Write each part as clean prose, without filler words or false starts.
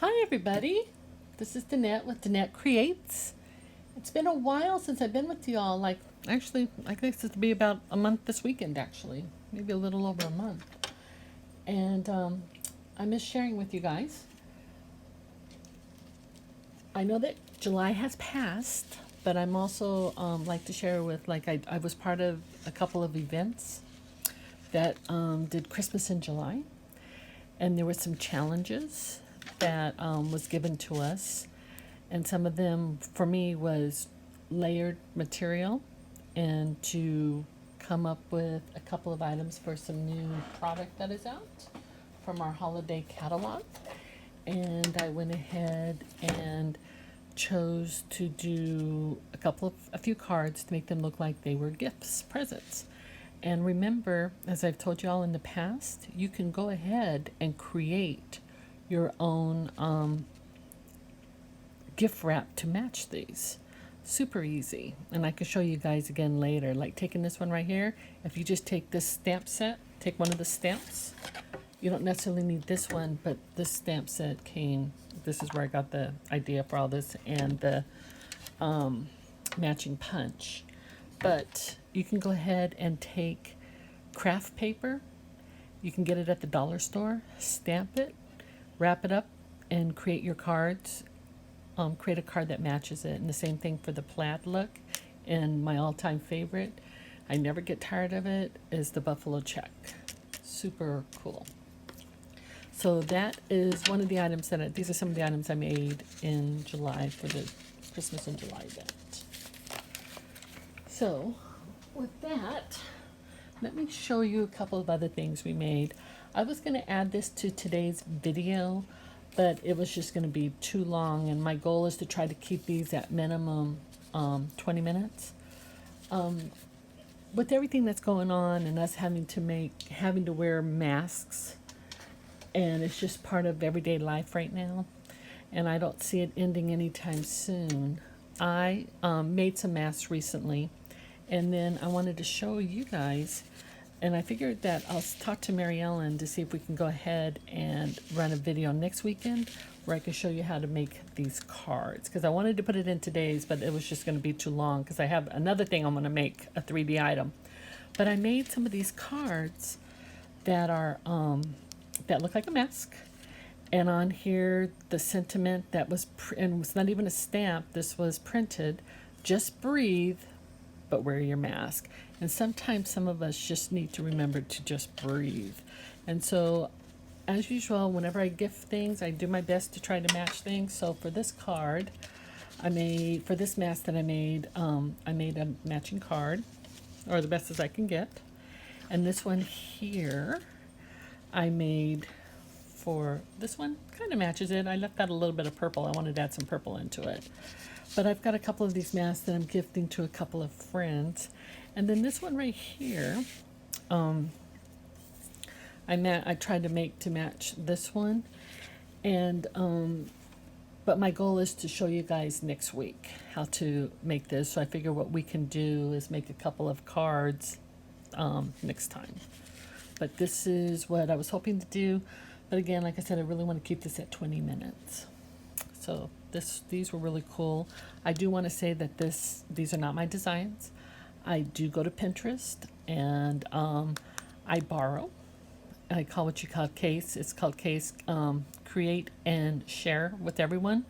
Hi everybody, this is Danette with Danette Creates. It's been a while since I've been with y'all, actually I guess it'll be about a month this weekend actually, maybe a little over a month. And I miss sharing with you guys. I know that July has passed, but I'm also like to share with I was part of a couple of events that did Christmas in July, and there were some challenges that was given to us, and some of them for me was layered material and to come up with a couple of items for some new product that is out from our holiday catalog. And I went ahead and chose to do a few cards to make them look like they were gifts, presents. And remember, as I've told you all in the past, you can go ahead and create your own gift wrap to match these. Super easy. And I can show you guys again later. Like taking this one right here, if you just take this stamp set, take one of the stamps. You don't necessarily need this one, but this stamp set came, this is where I got the idea for all this, and the matching punch. But you can go ahead and take craft paper. You can get it at the dollar store, stamp it, wrap it up, and create your cards. Create a card that matches it. And the same thing for the plaid look. And my all-time favorite, I never get tired of it, is the buffalo check. Super cool. So that is one of the items these are some of the items I made in July for the Christmas in July event. So with that, let me show you a couple of other things we made. I was going to add this to today's video, but it was just going to be too long, and my goal is to try to keep these at minimum 20 minutes. With everything that's going on and us having to wear masks, and it's just part of everyday life right now, and I don't see it ending anytime soon. I made some masks recently, and then I wanted to show you guys, and I figured that I'll talk to Mary Ellen to see if we can go ahead and run a video next weekend where I can show you how to make these cards, because I wanted to put it in today's, but it was just going to be too long because I have another thing I'm going to make, a 3D item. But I made some of these cards that are that look like a mask, and on here the sentiment that was and it's not even a stamp, this was printed: just breathe but wear your mask. And sometimes some of us just need to remember to just breathe. And so as usual, whenever I gift things, I do my best to try to match things. So for this card for this mask that I made a matching card, or the best as I can get. And this one here I made for this one, kind of matches it. I left out a little bit of purple. I wanted to add some purple into it. But I've got a couple of these masks that I'm gifting to a couple of friends. And then this one right here, I tried to make to match this one. And but my goal is to show you guys next week how to make this. So I figure what we can do is make a couple of cards next time. But this is what I was hoping to do. But again, like I said, I really want to keep this at 20 minutes. So these were really cool. I do want to say that these are not my designs. I do go to Pinterest and I borrow. I call what you call case. It's called case, create and share with everyone.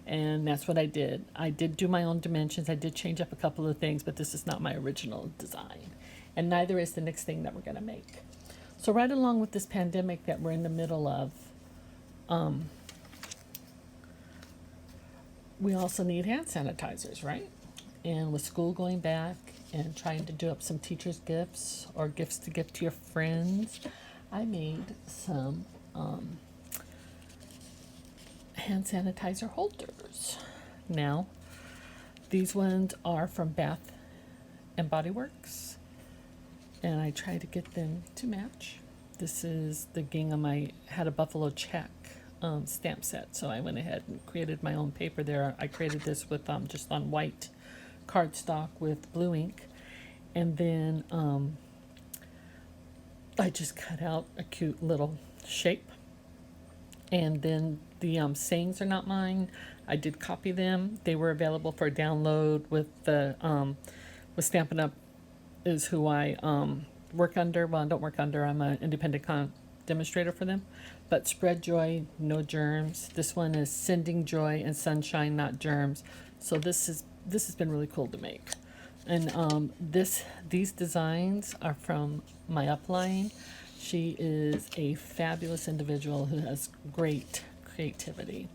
And that's what I did. I did do my own dimensions. I did change up a couple of things, but this is not my original design. And neither is the next thing that we're going to make. So right along with this pandemic that we're in the middle of, we also need hand sanitizers, right? And with school going back and trying to do up some teachers' gifts or gifts to give to your friends, I made some hand sanitizer holders. Now, these ones are from Bath and Body Works, and I try to get them to match. This is the gingham. I had a buffalo check stamp set, so I went ahead and created my own paper there. I created this with just on white cardstock with blue ink, and then I just cut out a cute little shape And then the sayings are not mine. I did copy them. They were available for download with the with Stampin' Up is who I work under. Well, I don't work under. I'm an independent demonstrator for them. But Spread Joy, No Germs. This one is Sending Joy and Sunshine, Not Germs. So this has been really cool to make. And these designs are from my upline. She is a fabulous individual who has great creativity.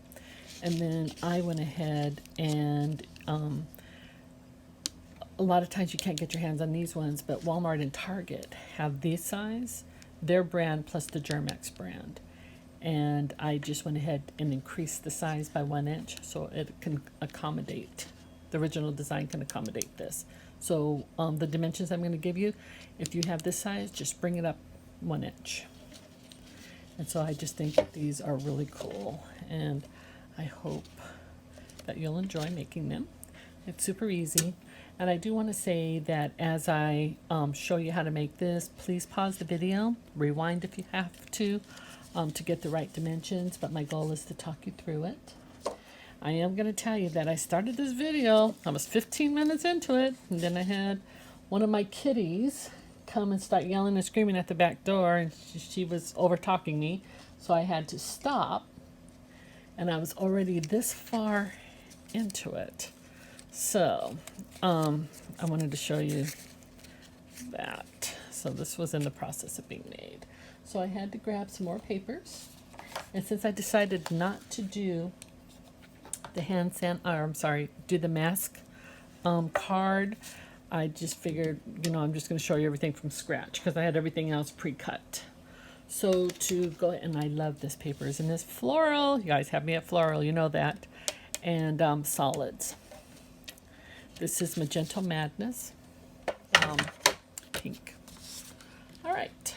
And then I went ahead and a lot of times you can't get your hands on these ones, but Walmart and Target have these size, their brand plus the Germex brand. And I just went ahead and increased the size by 1 inch so it can accommodate, the original design can accommodate this. So the dimensions I'm going to give you, if you have this size, just bring it up 1 inch. And so I just think that these are really cool, and I hope that you'll enjoy making them. It's super easy. And I do want to say that as I show you how to make this, please pause the video, rewind if you have to get the right dimensions, but my goal is to talk you through it. I am going to tell you that I started this video, I was 15 minutes into it, and then I had one of my kitties come and start yelling and screaming at the back door, and she was over talking me, so I had to stop, and I was already this far into it. So I wanted to show you that. So this was in the process of being made. So I had to grab some more papers, and since I decided not to do the do the mask card, I just figured, I'm just going to show you everything from scratch because I had everything else pre-cut. So to go, and I love this paper. Isn't this floral? You guys have me at floral, you know that. And solids. This is Magenta Madness, pink. All right.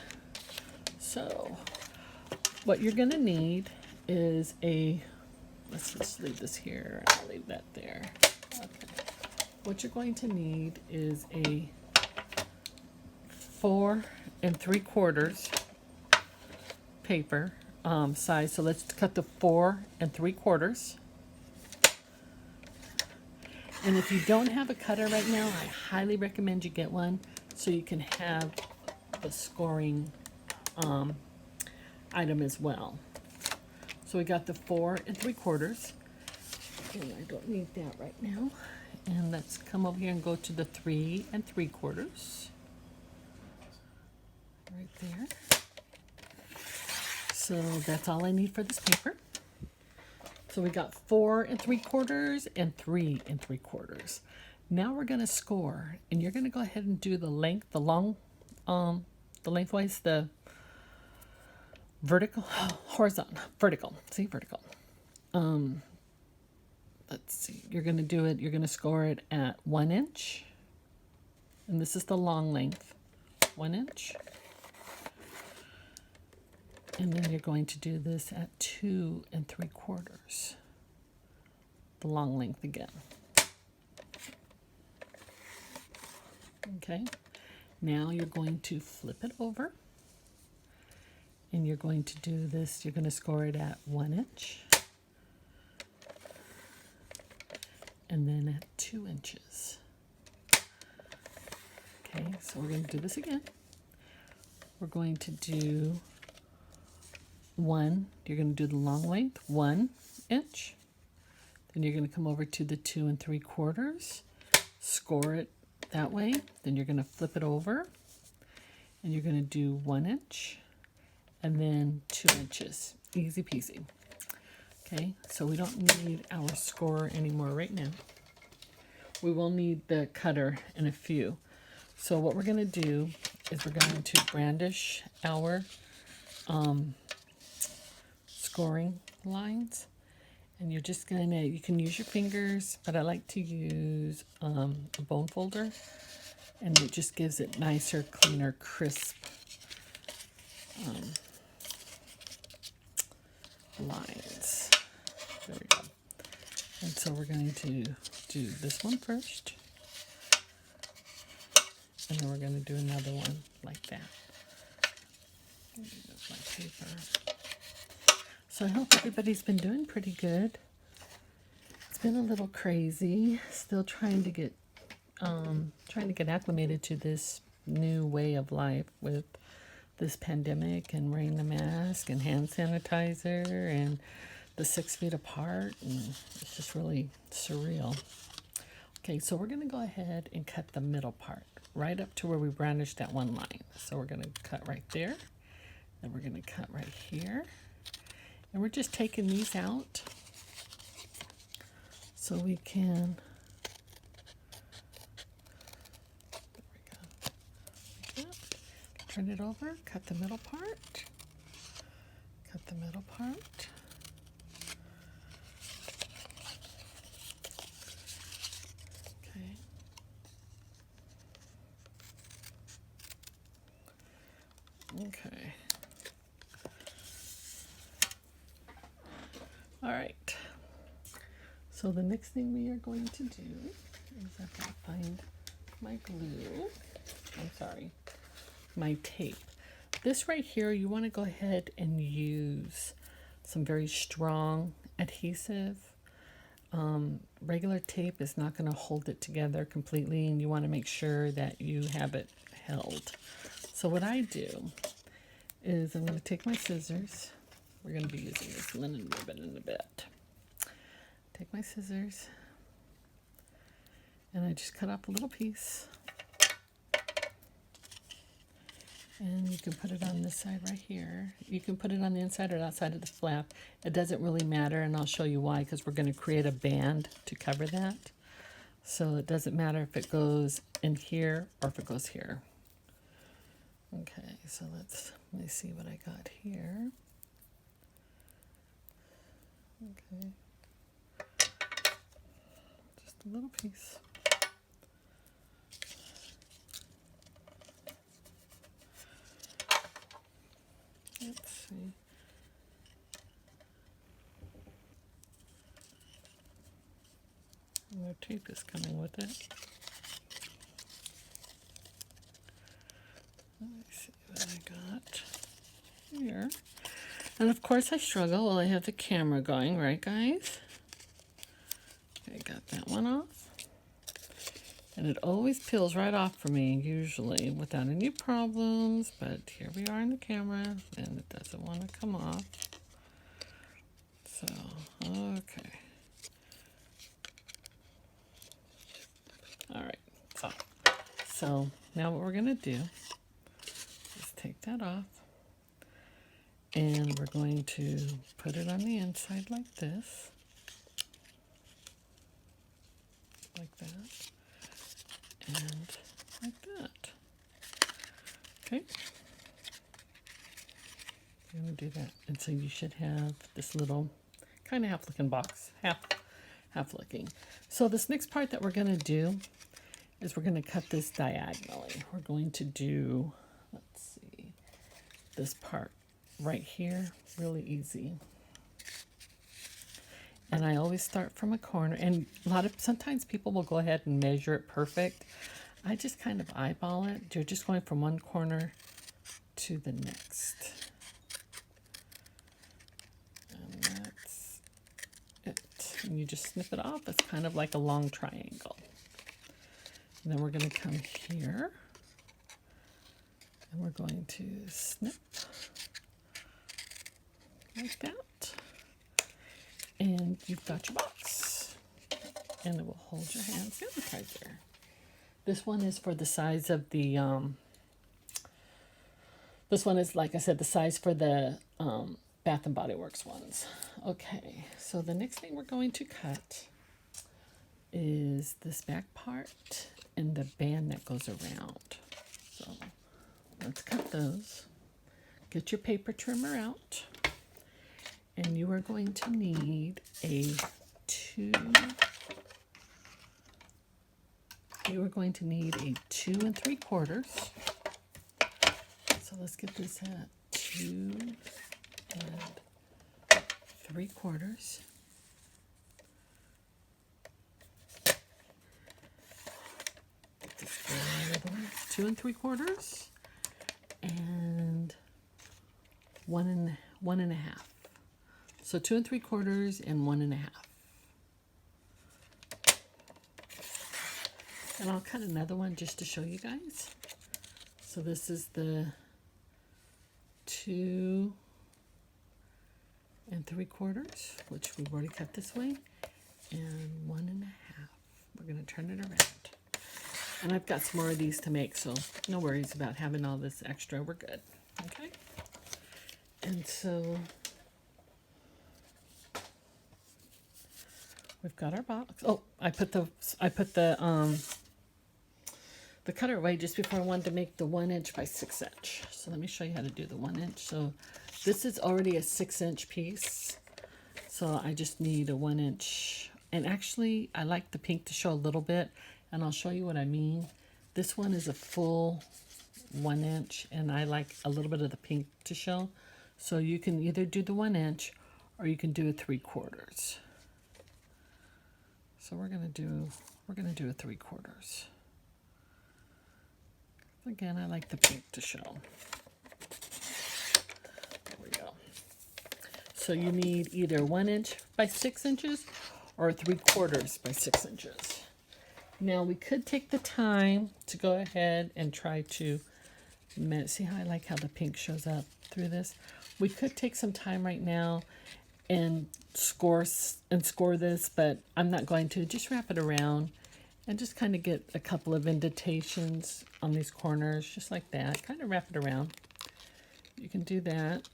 So what you're going to need is let's just leave this here. I'll leave that there. Okay. What you're going to need is a 4 3/4 paper size. So let's cut the 4 3/4. And if you don't have a cutter right now, I highly recommend you get one so you can have the scoring item as well. So we got the 4 3/4, and I don't need that right now. And let's come over here and go to the 3 3/4, right there. So that's all I need for this paper. So we got 4 3/4 and 3 3/4. Now we're going to score, and you're going to go ahead and do the length, the lengthwise, the vertical, horizontal, vertical. See, vertical. Let's see. You're going to do it. You're going to score it at 1 inch, and this is the long length, 1 inch. And then you're going to do this at 2 3/4, the long length again. Okay, now you're going to flip it over, and you're going to do this. You're going to score it at 1 inch, and then at 2 inches. Okay, so we're going to do this again. We're going to do you're going to do the long length, 1 inch. Then you're going to come over to the 2 3/4, score it that way. Then you're going to flip it over, and you're going to do 1 inch, and then 2 inches. Easy peasy. Okay, so we don't need our score anymore right now. We will need the cutter in a few. So what we're going to do is we're going to brandish our scoring lines, and you're just gonna, you can use your fingers, but I like to use a bone folder, and it just gives it nicer, cleaner, crisp lines. There we go. And so we're going to do this one first, and then we're going to do another one like that. There's my paper. So I hope everybody's been doing pretty good. It's been a little crazy. Still trying to get acclimated to this new way of life with this pandemic and wearing the mask and hand sanitizer and the 6 feet apart, and it's just really surreal. Okay, so we're going to go ahead and cut the middle part right up to where we brandished that one line. So we're going to cut right there, and we're going to cut right here, and we're just taking these out so we can, there we go, like that. Turn it over, cut the middle part, cut the middle part. Okay. Okay. All right. So the next thing we are going to do is I've got to find my glue. I'm sorry, my tape. This right here, you want to go ahead and use some very strong adhesive. Regular tape is not going to hold it together completely, and you want to make sure that you have it held. So what I do is I'm going to take my scissors. We're going to be using this linen ribbon in a bit. Take my scissors, and I just cut off a little piece. And you can put it on this side right here. You can put it on the inside or outside of the flap. It doesn't really matter, and I'll show you why, because we're going to create a band to cover that. So it doesn't matter if it goes in here or if it goes here. Okay, so let me see what I got here. Okay. Just a little piece. Let's see. And the tape is coming with it. Let me see what I got here. And of course I struggle while I have the camera going, right guys? Okay, got that one off. And it always peels right off for me, usually, without any problems. But here we are in the camera, and it doesn't want to come off. So, okay. All right. So now what we're going to do is take that off. And we're going to put it on the inside like this. Like that. And like that. Okay. I'm going to do that. And so you should have this little kind of half-looking box. Half-looking. So this next part that we're going to do is we're going to cut this diagonally. We're going to do, let's see, this part right here. Really easy. And I always start from a corner, and sometimes people will go ahead and measure it perfect. I just kind of eyeball it. You're just going from one corner to the next. And that's it. And you just snip it off. It's kind of like a long triangle. And then we're going to come here, and we're going to snip like that. And you've got your box, and it will hold your hand sanitizer. This one is for the size of the, this one is, like I said, the size for the Bath and Body Works ones. Okay, so the next thing we're going to cut is this back part and the band that goes around. So let's cut those. Get your paper trimmer out. And you are going to need a 2 3/4. So let's get this at 2 3/4. Get this right over there. 2 3/4 and 1 1.5. So 2 3/4 and 1 1/2. And I'll cut another one just to show you guys. So this is the 2 3/4, which we've already cut this way, and 1 1/2. We're going to turn it around. And I've got some more of these to make, so no worries about having all this extra. We're good. Okay? And so we've got our box. Oh, I put the cutter away just before I wanted to make the 1 inch by 6 inch. So let me show you how to do the 1 inch. So this is already a 6 inch piece. So I just need a 1 inch. And actually, I like the pink to show a little bit, and I'll show you what I mean. This one is a full 1 inch, and I like a little bit of the pink to show. So you can either do the 1 inch or you can do a 3/4. So we're gonna do a 3/4. Again, I like the pink to show. There we go. So you need either 1 inch by 6 inches or 3/4 by 6 inches. Now we could take the time to go ahead and try to see how I like how the pink shows up through this. We could take some time right now and score this, but I'm not going to. Just wrap it around and just kind of get a couple of indentations on these corners, just like that. Kind of wrap it around. You can do that.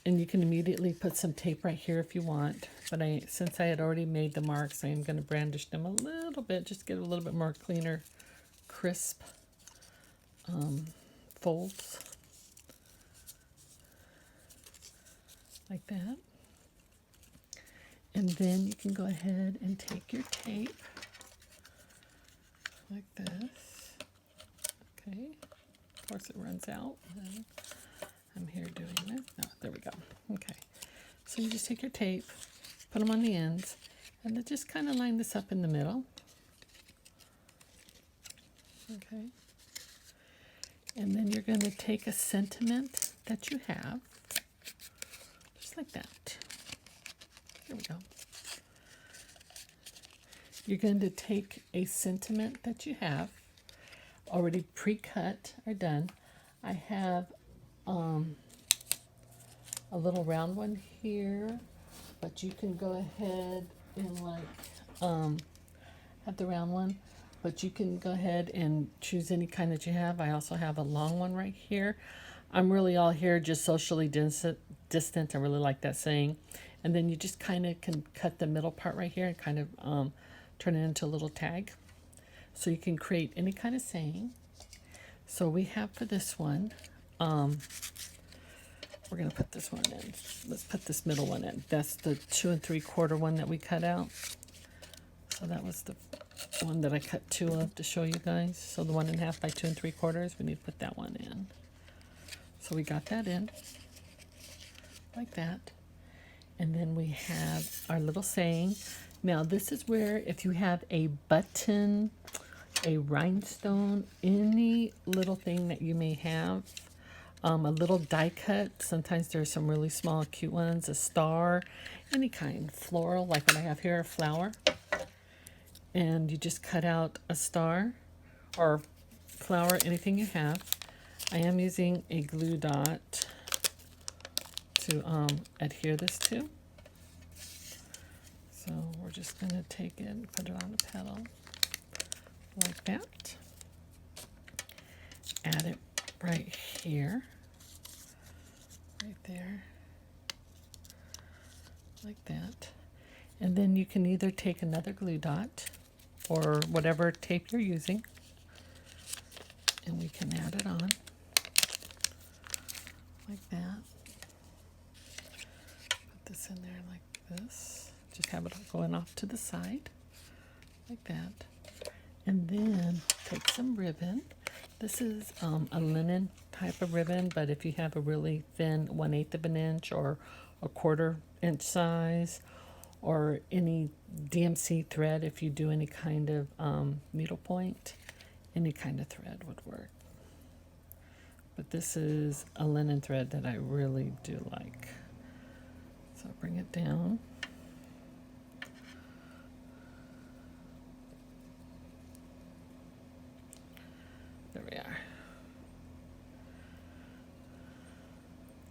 And you can immediately put some tape right here if you want. But since I had already made the marks, I am going to brandish them a little bit, just get a little bit more cleaner, crisp folds. Like that. And then you can go ahead and take your tape. Like this. Okay. Of course it runs out. I'm here doing this. No, there we go. Okay. So you just take your tape, put them on the ends, and then just kind of line this up in the middle. Okay. And then you're going to take a sentiment that you have, just like that. There we go. You're going to take a sentiment that you have, already pre-cut or done. I have a little round one here, but you can go ahead and have the round one, but you can go ahead and choose any kind that you have. I also have a long one right here. I'm really all here just socially distant. I really like that saying. And then you just kind of can cut the middle part right here and kind of turn it into a little tag. So you can create any kind of saying. So we have for this one, we're going to put this one in. Let's put this middle one in. That's the 2 3/4 one that we cut out. So that was the one that I cut 2 of to show you guys. So the 1 1/2 by 2 3/4, we need to put that one in. So we got that in, like that. And then we have our little saying. Now this is where if you have a button, a rhinestone, any little thing that you may have, a little die cut. Sometimes there's some really small, cute ones, a star, any kind, floral, like what I have here, a flower. And you just cut out a star or flower, anything you have. I am using a glue dot to adhere this to. So we're just going to take it and put it on the petal like that. Add it right here, right there, like that. And then you can either take another glue dot or whatever tape you're using, and we can add it on like that. Put this in there like this. Just have it going off to the side like that. And then take some ribbon. This is a linen type of ribbon, but if you have a really thin 1/8 of an inch or a 1/4 inch size, or any DMC thread, if you do any kind of needlepoint, any kind of thread would work. But this is a linen thread that I really do like. So bring it down. There we are.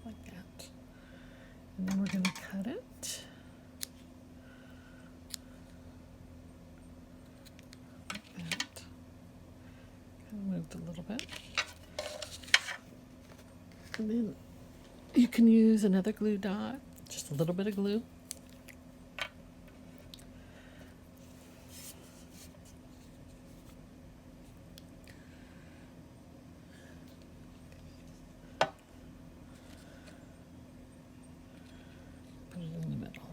Like that. And then we're going to cut it. Like that. Kind of moved a little bit. And then you can use another glue dot, just a little bit of glue. Put it in the middle.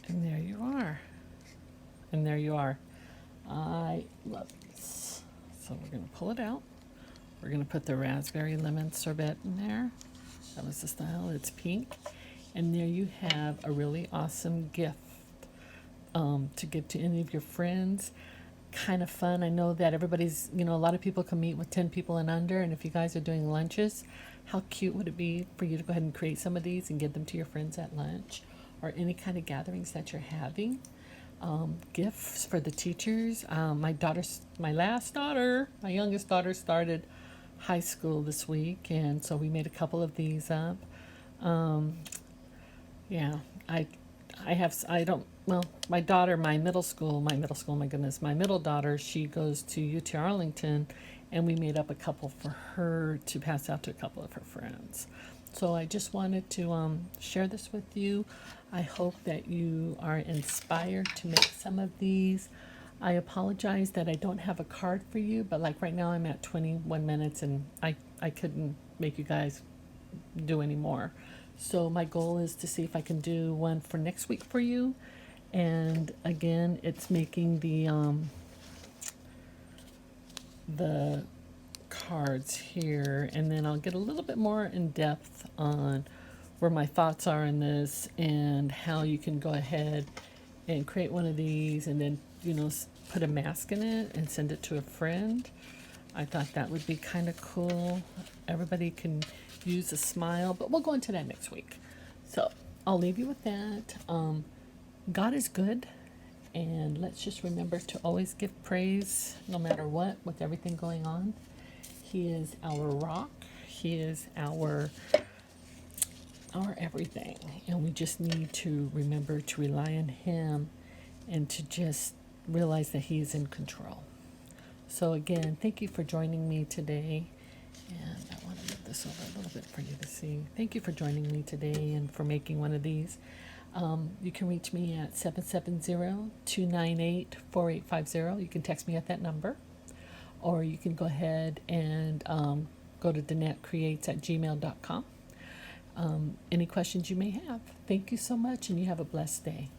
And there you are. And there you are. I love this. So we're going to pull it out. We're going to put the raspberry lemon sorbet in there. That was the style. It's pink. And there you have a really awesome gift to give to any of your friends. Kind of fun. I know that everybody's, a lot of people can meet with 10 people and under. And if you guys are doing lunches, how cute would it be for you to go ahead and create some of these and give them to your friends at lunch or any kind of gatherings that you're having? Gifts for the teachers. My youngest daughter started high school this week, and so we made a couple of these up. Yeah, my daughter, my middle daughter, she goes to UT Arlington, and we made up a couple for her to pass out to a couple of her friends. So I just wanted to share this with you. I hope that you are inspired to make some of these. I apologize that I don't have a card for you, but like right now I'm at 21 minutes and I couldn't make you guys do any more. So my goal is to see if I can do one for next week for you. And again, it's making the cards here, and then I'll get a little bit more in depth on where my thoughts are in this and how you can go ahead and create one of these and then put a mask in it and send it to a friend. I thought that would be kind of cool. Everybody can use a smile, but we'll go into that next week. So I'll leave you with that. God is good, and let's just remember to always give praise no matter what, with everything going on. He is our rock. He is our everything, and we just need to remember to rely on him and to just realize that he's in control. So again, thank you for joining me today, and I want to move this over a little bit for you to see. Thank you for joining me today and for making one of these. You can reach me at 770-298-4850. You can text me at that number, or you can go ahead and go to danetteCreates@gmail.com. Any questions you may have. Thank you so much, and you have a blessed day.